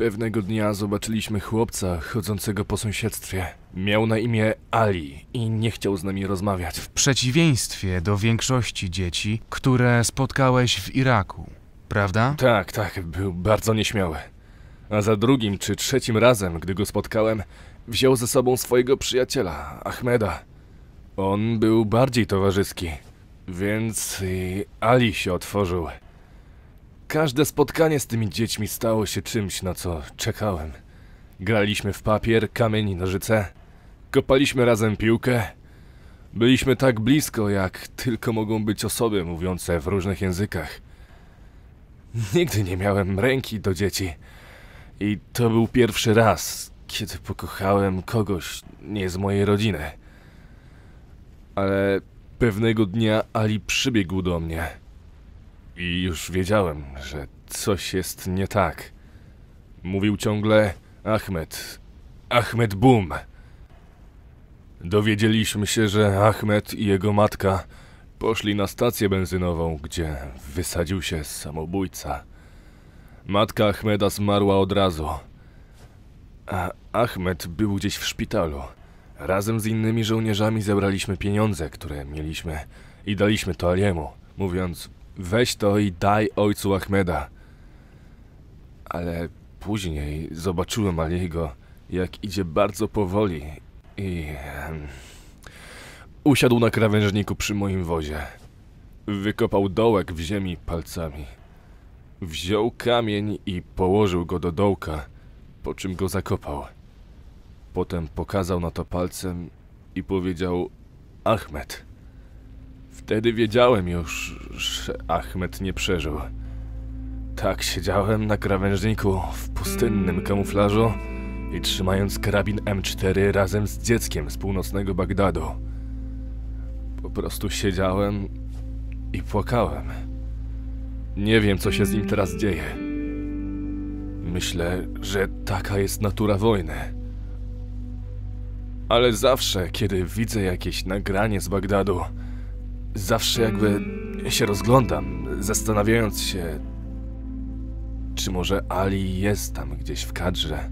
Pewnego dnia zobaczyliśmy chłopca chodzącego po sąsiedztwie. Miał na imię Ali i nie chciał z nami rozmawiać. W przeciwieństwie do większości dzieci, które spotkałeś w Iraku, prawda? Tak, był bardzo nieśmiały. A za drugim czy trzecim razem, gdy go spotkałem, wziął ze sobą swojego przyjaciela, Ahmeda. On był bardziej towarzyski, więc i Ali się otworzył. Każde spotkanie z tymi dziećmi stało się czymś, na co czekałem. Graliśmy w papier, kamień i nożyce. Kopaliśmy razem piłkę. Byliśmy tak blisko, jak tylko mogą być osoby mówiące w różnych językach. Nigdy nie miałem ręki do dzieci. I to był pierwszy raz, kiedy pokochałem kogoś nie z mojej rodziny. Ale pewnego dnia Ali przybiegł do mnie. I już wiedziałem, że coś jest nie tak. Mówił ciągle Ahmed Boom. Dowiedzieliśmy się, że Ahmed i jego matka poszli na stację benzynową, gdzie wysadził się samobójca. Matka Ahmeda zmarła od razu, a Ahmed był gdzieś w szpitalu. Razem z innymi żołnierzami zebraliśmy pieniądze, które mieliśmy i daliśmy to Aliemu, mówiąc: weź to i daj ojcu Ahmeda. Ale później zobaczyłem Aliego, jak idzie bardzo powoli i usiadł na krawężniku przy moim wozie. Wykopał dołek w ziemi palcami. Wziął kamień i położył go do dołka, po czym go zakopał. Potem pokazał na to palcem i powiedział: Ahmed. Wtedy wiedziałem już, że Ahmed nie przeżył. Tak siedziałem na krawężniku w pustynnym kamuflażu i trzymając karabin M4 razem z dzieckiem z północnego Bagdadu. Po prostu siedziałem i płakałem. Nie wiem, co się z nim teraz dzieje. Myślę, że taka jest natura wojny. Ale zawsze, kiedy widzę jakieś nagranie z Bagdadu, zawsze jakby się rozglądam, zastanawiając się, czy może Ali jest tam gdzieś w kadrze.